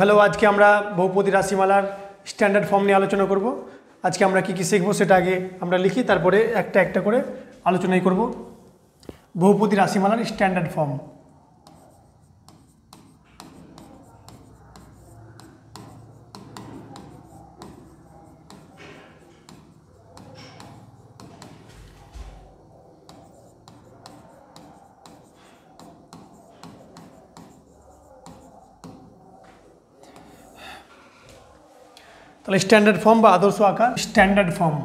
Hello, আজকে আমরা বহুপদী রাশিমালার স্ট্যান্ডার্ড ফর্ম নিয়ে আলোচনা করব। আজকে আমরা কি কি শিখব সেটা আগে আমরা লিখি, তারপরে একটা একটা করে আলোচনাই করব। বহুপদী রাশিমালার স্ট্যান্ডার্ড ফর্ম। তাহলে স্ট্যান্ডার্ড ফর্ম বা আদর্শ আকার। স্ট্যান্ডার্ড ফর্ম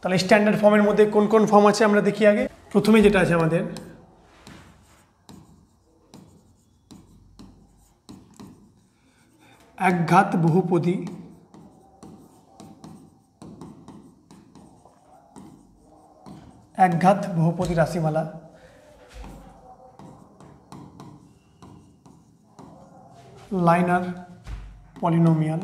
তাহলে স্ট্যান্ডার্ড ফর্মের মধ্যে কোন কোন ফর্ম আছে আমরা দেখি আগে। প্রথমে যেটা আছে আমাদের একঘাত বহুপদী রাশিমালা, লাইনার পলিনোমিয়াল,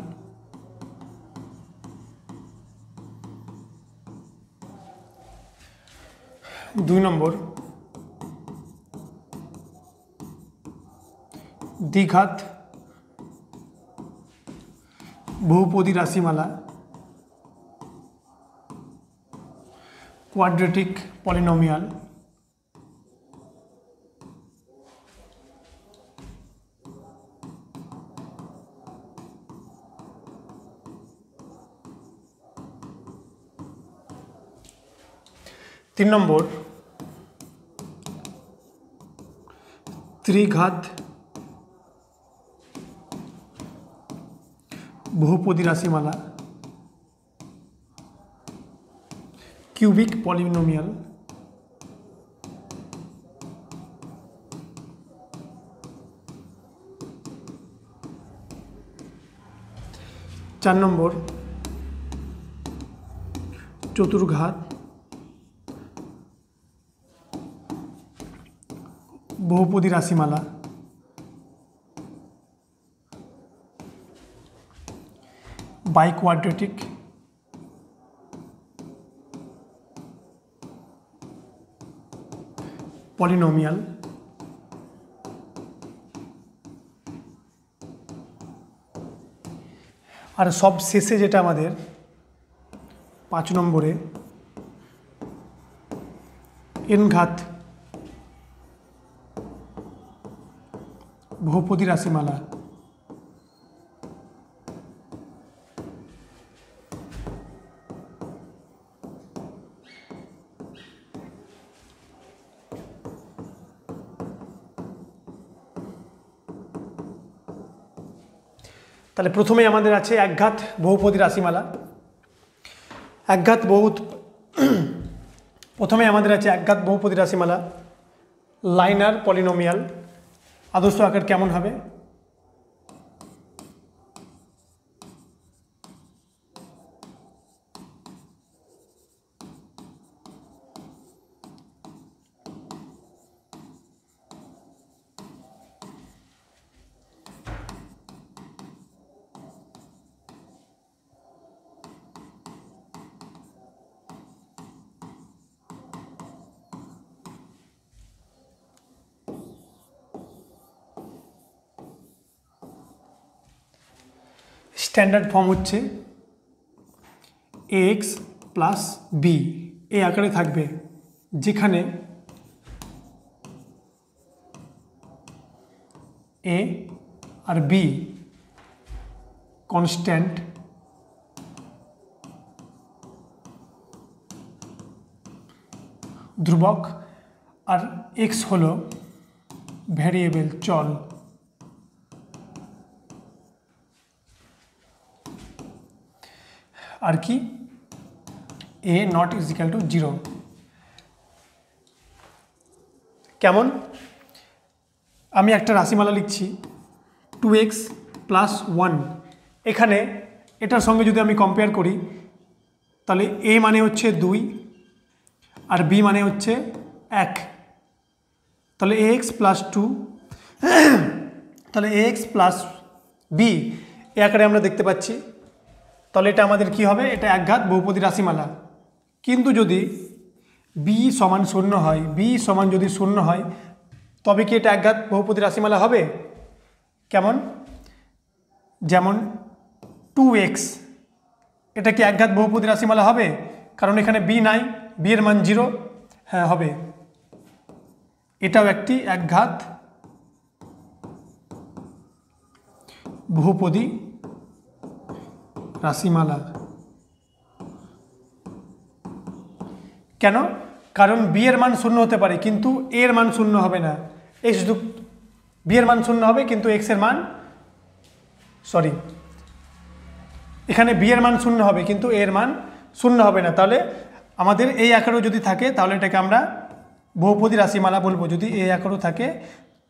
দুই নম্বর দ্বিঘাত বহুপদী রাশিমালা, কোয়াড্রেটিক পলিনোমিয়াল, তিন নম্বর ত্রিঘাত বহুপদী রাশিমালা, কিউবিক পলিনোমিয়াল, চার নম্বর চতুর্ঘাত বহুপদী রাশিমালা, বাইকোয়াড্রেটিক পলিনোমিয়াল, আর সব শেষে যেটা আমাদের 5 নম্বরে এনঘাত বহুপদী রাশিমালা, তাহলে প্রথমেই আমাদের আছে একঘাত বহুপদী রাশিমালা। প্রথমে আমাদের আছে একঘাত বহুপদী রাশিমালা, লাইনার পলিনোমিয়াল। আদর্শ আকার কেমন হবে? স্ট্যান্ডার্ড ফর্ম হচ্ছে ax প্লাস বি এই আকারে থাকবে, যেখানে a আর b কনস্ট্যান্ট, ধ্রুবক, আর x হলো ভ্যারিয়েবল, চল। আর কি a not is equal to 0। কেমন? আমি একটা রাশিমালা লিখছি 2x প্লাস 1। এখানে এটার সঙ্গে যদি আমি কম্পেয়ার করি, তাহলে a মানে হচ্ছে 2 আর b মানে হচ্ছে 1, তাহলে ax প্লাস 2, তাহলে ax প্লাস b এ আকারে আমরা দেখতে পাচ্ছি। তাহলে এটা আমাদের কি হবে? এটা একঘাত বহুপদী রাশিমালা। কিন্তু যদি বি সমান শূন্য হয়, বি সমান যদি শূন্য হয় তবে কি এটা একঘাত বহুপদী রাশিমালা হবে? কেমন? যেমন 2x, এটা কি একঘাত বহুপদী রাশিমালা হবে? কারণ এখানে বি নাই, বি এর মান 0। হ্যাঁ হবে, এটাও একটি একঘাত বহুপদী রাশিমালা। কেন? কারণ বি এর মান শূন্য হতে পারে কিন্তু এ এর মান শূন্য হবে না। এক্স বি এর মান শূন্য হবে কিন্তু এক্স এর মান এখানে বি এর মান শূন্য হবে কিন্তু এ এর মান শূন্য হবে না। তাহলে আমাদের এই আকারেও যদি থাকে তাহলে এটাকে আমরা বহুপদী রাশিমালা বলবো। যদি এই আকারও থাকে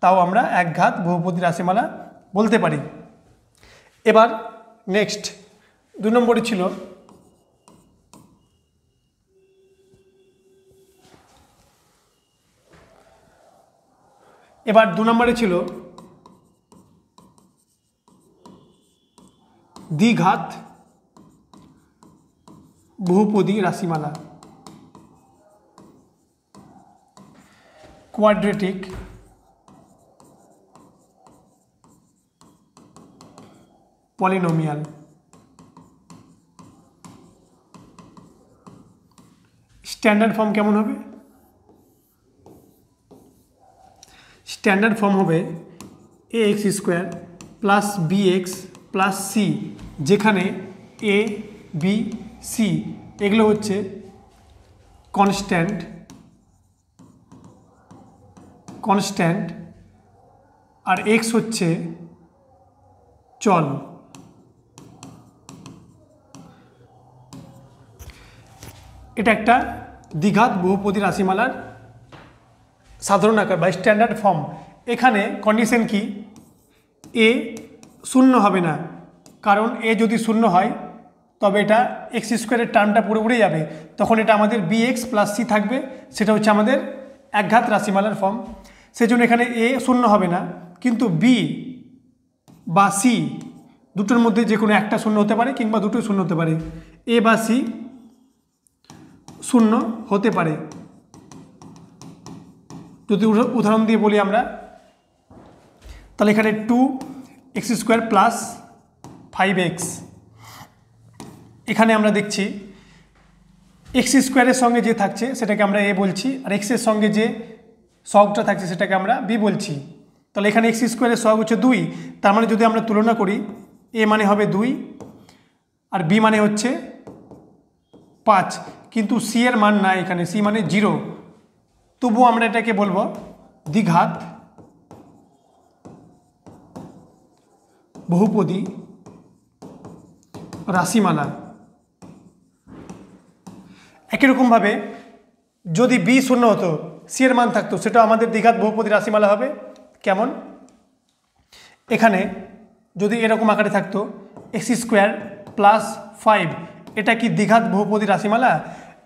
তাও আমরা একঘাত বহুপদী রাশিমালা বলতে পারি। এবার নেক্সট 2 নম্বরে ছিল দ্বিঘাত বহুপদী রাশিমালা, কোয়াড্রেটিক পলিনোমিয়াল। স্ট্যান্ডার্ড ফর্ম কেমন হবে? স্ট্যান্ডার্ড ফর্ম হবে ax² plus bx plus c, যেখানে a b c এগুলো হচ্ছে কনস্ট্যান্ট আর x হচ্ছে চল। এটা একটা দ্বিঘাত বহুপদী রাশিমালার সাধারণ আকার বা স্ট্যান্ডার্ড ফর্ম। এখানে কন্ডিশন কি? এ শূন্য হবে না, কারণ এ যদি শূন্য হয় তবে এটা x² টার্মটা পুরো উড়ে যাবে, তখন এটা আমাদের bx প্লাস c থাকবে, সেটা হচ্ছে আমাদের একঘাত রাশিমালার ফর্ম। সেজন্য এখানে এ শূন্য হবে না, কিন্তু বি বা সি দুটোর মধ্যে যে কোনো একটা শূন্য হতে পারে কিংবা দুটোই শূন্য হতে পারে। এ বা সি শূন্য হতে পারে। যদি উদাহরণ দিয়ে বলি আমরা, তাহলে এখানে 2x² প্লাস 5x, এখানে আমরা দেখছি x² এর সঙ্গে যে থাকছে সেটাকে আমরা a বলছি, আর x এর সঙ্গে যে সহগটা থাকছে সেটাকে আমরা b বলছি। তাহলে এখানে x² এর সহগ হচ্ছে 2, তার মানে যদি আমরা তুলনা করি a মানে হবে 2 আর b মানে হচ্ছে 5, কিন্তু c এর মান নাই এখানে, c মানে 0। তবুও আমরা এটাকে বলবো দ্বিঘাত বহুপদী রাশিমালা। একই রকমভাবে যদি বি শূন্য হতো, সি এর মান থাকতো, সেটা আমাদের দ্বিঘাত বহুপদী রাশিমালা হবে। কেমন? এখানে যদি এরকম আকারে থাকতো x² প্লাস 5, এটা কি দ্বিঘাত বহুপদী রাশিমালা?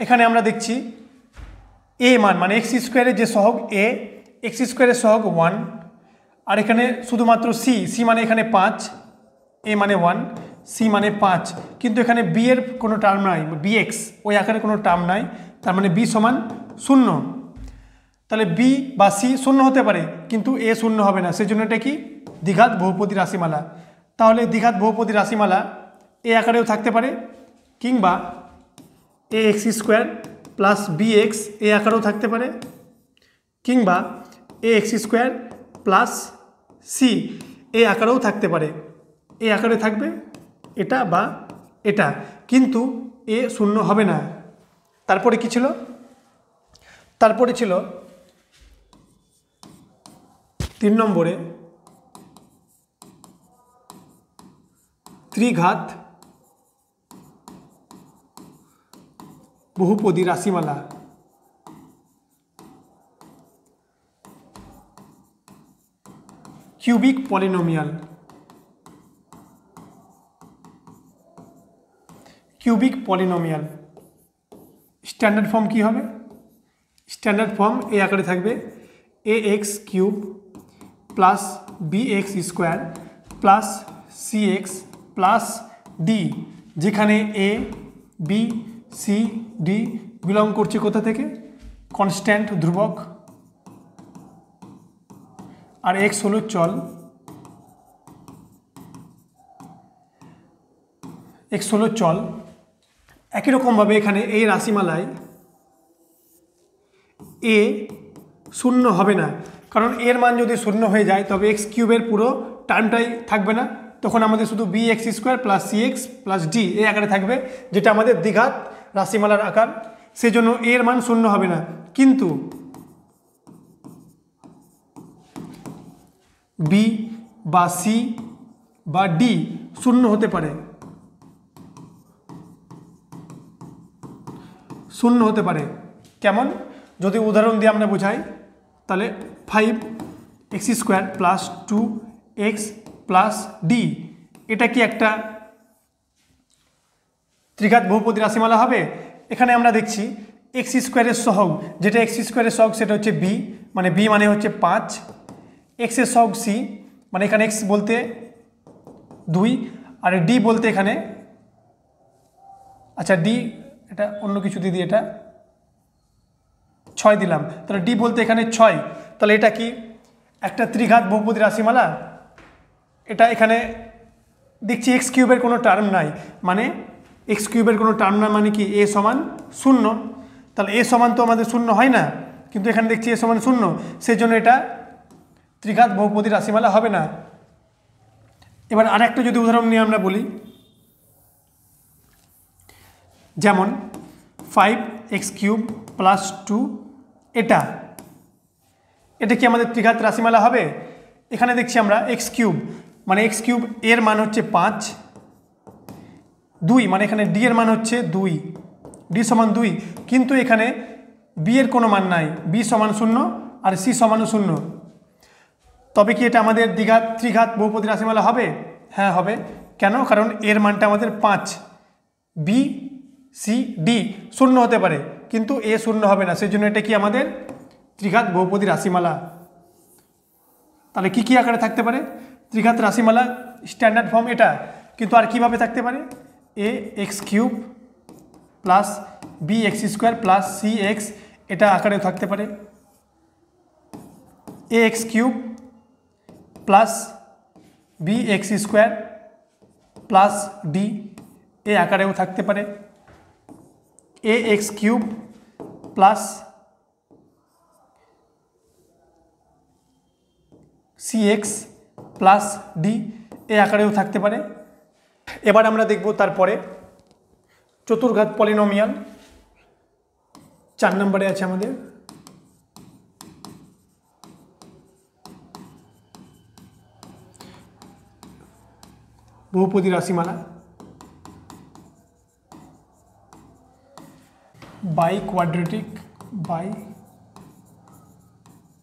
এখানে আমরা দেখছি এ মান মানে x² এর যে সহগ a, x² এর সহগ 1, আর এখানে শুধুমাত্র সি মানে এখানে 5, এ মানে 1, সি মানে 5, কিন্তু এখানে বি এর কোনো টার্ম নাই, bx ওই আকারে কোনো টার্ম নাই, তার মানে বি সমান 0। তাহলে বি বা সি শূন্য হতে পারে কিন্তু এ শূন্য হবে না, সেজন্য এটা কি দ্বিঘাত বহুপদী রাশিমালা। তাহলে দ্বিঘাত বহুপদী রাশিমালা এ আকারেও থাকতে পারে কিংবা ax² প্লাস bx এ আকারেও থাকতে পারে, কিংবা ax² প্লাস সি এ আকারেও থাকতে পারে। এ আকারে থাকবে এটা বা এটা, কিন্তু এ শূন্য হবে না। তারপরে কি ছিল? তারপরে ছিল 3 নম্বরে ত্রিঘাত বহুপদী রাশিমালা। Cubic polynomial. Cubic polynomial standard form কি হবে? স্ট্যান্ডার্ড ফর্ম এই আকারে থাকবে ax³ plus bx² plus cx plus d, যেখানে a b c d belong করছে কোথা থেকে, কনস্ট্যান্ট ধ্রুবক, আর এক্স হলো চল, এক্স হলো চল। একই রকমভাবে এখানে এই রাশিমালায় এ শূন্য হবে না, কারণ এর মান যদি শূন্য হয়ে যায় তবে এক্স কিউবের পুরো টার্মটাই থাকবে না, তখন আমাদের শুধু b x square plus c x plus d এই আকারে থাকবে, যেটা আমাদের দ্বিঘাত রাশিমালার আকার, সেজন্য এর মান শূন্য হবে না। কিন্তু বি বা সি বা ডি শূন্য হতে পারে, শূন্য হতে পারে। কেমন, যদি উদাহরণ দিয়ে আমরা বোঝাই তাহলে 5x² plus 2x plus D, এটা কি একটা ত্রিঘাত বহুপদী রাশিমালা হবে? এখানে আমরা দেখছি এক্স স্কোয়ারের সহগ, যেটা এক্স স্কোয়ারের সহগ সেটা হচ্ছে বি, মানে বি মানে হচ্ছে 5, এক্সের সহগ সি, মানে এখানে এক্স বলতে 2, আর ডি বলতে এখানে, আচ্ছা ডি এটা অন্য কিছু দিয়ে এটা 6 দিলাম, তাহলে ডি বলতে এখানে 6। তাহলে এটা কি একটা ত্রিঘাত বহুপদী রাশিমালা? এটা এখানে দেখছি এক্স কিউবের কোনো টার্ম নাই, মানে এক্স কিউবের কোনো টার্ম না মানে কি এ সমান 0, তাহলে এ সমান তো আমাদের 0 হয় না, কিন্তু এখানে দেখছি এ সমান 0, সেই জন্য এটা ত্রিঘাত বহুপদী রাশিমালা হবে না। এবার আরেকটা যদি উদাহরণ নিয়ে আমরা বলি, যেমন 5x³ প্লাস 2, এটা কি আমাদের ত্রিঘাত রাশিমালা হবে? এখানে দেখছি আমরা x³ মানে x³ এর মান হচ্ছে 5, 2 মানে এখানে ডি এর মান হচ্ছে 2, ডি সমান 2, কিন্তু এখানে বি এর কোনো মান নাই, বি সমান 0 আর সি সমানও 0, তবে কি এটা আমাদের ত্রিঘাত বহুপদী রাশিমালা হবে? হ্যাঁ হবে। কেন? কারণ এর মানটা আমাদের 5, বি সি ডি 0 হতে পারে কিন্তু এ 0 হবে না, সেই জন্য এটা কি আমাদের ত্রিঘাত বহুপদী রাশিমালা। তাহলে কি আকারে থাকতে পারে ত্রিঘাত রাশিমালা? স্ট্যান্ডার্ড ফর্ম এটা, কিন্তু আর কিভাবে থাকতে পারে? A x³ plus b x² plus c x, এটা আকারেও থাকতে পারে। A x³ plus b x² plus d এ আকারেও থাকতে পারে। A x³ plus c x plus d এই আকারেও থাকতে পারে। এবার আমরা দেখব তারপরে চতুর্ঘাত পলিনোমিয়াল, 4 নম্বরে আছে আমাদের। বহুপদী রাশিমালা বাই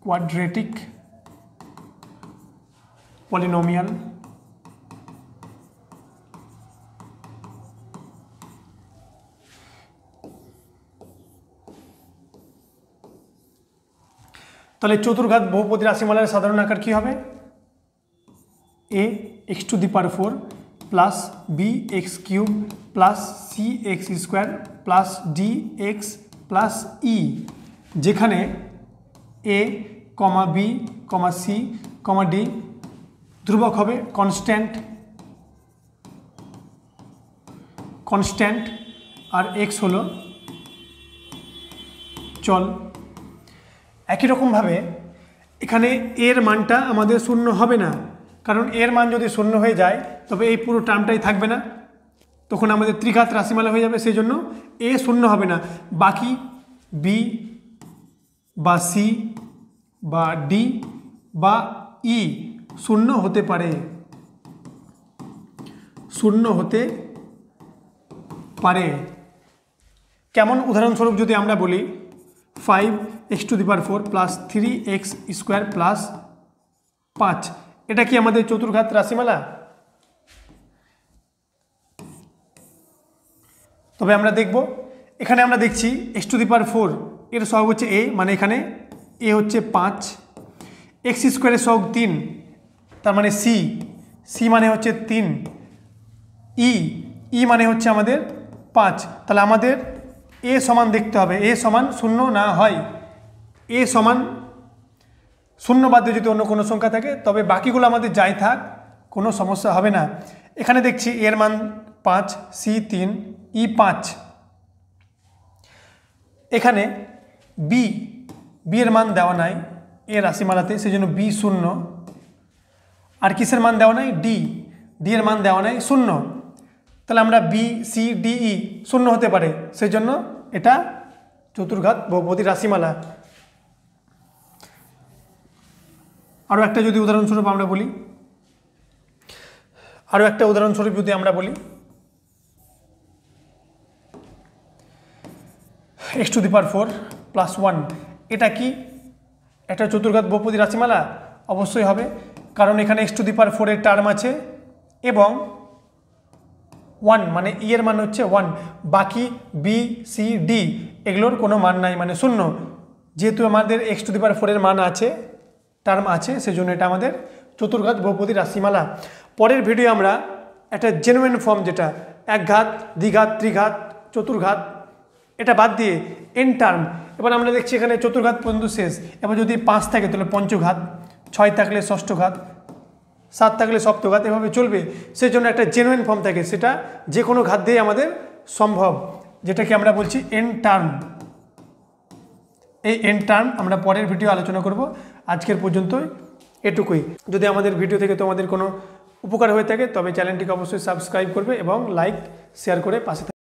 কোয়াড্রেটিক পলিনোমিয়াল, তাহলে চতুর্ঘাত বহুপদী রাশিমালার সাধারণ আকার কি হবে? A x⁴ plus b x³ plus c x² plus d x plus e, যেখানে a comma b comma c comma d ধ্রুবক হবে, কনস্ট্যান্ট, আর এক্স হলো চল। একই রকমভাবে এখানে এর মানটা আমাদের 0 হবে না, কারণ এর মান যদি 0 হয়ে যায় তবে এই পুরো টার্মটাই থাকবে না, তখন আমাদের ত্রিঘাত রাশিমালা হয়ে যাবে, সেই জন্য এ 0 হবে না। বাকি বি বা সি বা ডি বা ই 0 হতে পারে, 0 হতে পারে। কেমন? উদাহরণস্বরূপ যদি আমরা বলি 5x⁴ প্লাস 3x² প্লাস 5, এটা কি আমাদের চতুর্ঘাত রাশিমালা? তবে আমরা দেখব, এখানে আমরা দেখছি x⁴ এর সহগ হচ্ছে a, মানে এখানে a হচ্ছে 5, x² এর সহগ 3, তার মানে সি মানে হচ্ছে 3, ই মানে হচ্ছে আমাদের 5, তাহলে আমাদের এ সমান দেখতে হবে, এ সমান শূন্য না হয়, এ সমান শূন্য বাদ দিয়ে যদি অন্য কোনো সংখ্যা থাকে তবে বাকিগুলো আমাদের যাই থাক কোনো সমস্যা হবে না। এখানে দেখছি এর মান 5, সি 3, ই 5। এখানে বি এর মান দেওয়া নাই এর রাশিমালাতে, সেই জন্য বি 0। আর কিসের মান দেওয়া নাই? ডি এর মান দেওয়া নাই 0। তাহলে আমরা বি সি ডি ই 0 হতে পারে, সেই জন্য এটা চতুর্ঘাত বহুপদী রাশিমালা। আরও একটা যদি উদাহরণস্বরূপ আমরা বলি, x⁴ + 1, এটা কি? এটা চতুর্ঘাত বহুপদী রাশিমালা? অবশ্যই হবে, কারণ এখানে x⁴ এর টার্ম আছে এবং 1 মানে ই এর মান হচ্ছে 1, বাকি বি সি ডি এগুলোর কোনো মান নাই মানে 0। যেহেতু আমাদের x⁴ এর মান আছে, টার্ম আছে, সেজন্য এটা আমাদের চতুর্ঘাত বহুপদী রাশিমালা। পরের ভিডিও আমরা একটা জেনুইন ফর্ম, যেটা একঘাত, দ্বিঘাত, ত্রিঘাত, চতুর্ঘাত, এটা বাদ দিয়ে এন টার্ম। এবার আমরা দেখছি এখানে চতুর্ঘাত পর্যন্ত শেষ। এবার যদি 5 থাকে তাহলে পঞ্চঘাত, 6 থাকলে ষষ্ঠঘাত, 7 থাকলে সপ্তঘাত, এভাবে চলবে। সেই জন্য একটা জেনুইন ফর্ম থাকে, সেটা যে কোনো ঘাত দিয়ে আমাদের সম্ভব, যেটাকে আমরা বলছি এন টার্ম। এই এন টার্ম আমরা পরের ভিডিও আলোচনা করব। আজকের পর্যন্ত এটুকুই। যদি আমাদের ভিডিও থেকে তোমাদের কোনো উপকার হয়ে থাকে তবে চ্যানেলটিকে অবশ্যই সাবস্ক্রাইব করবে এবং লাইক শেয়ার করে পাশে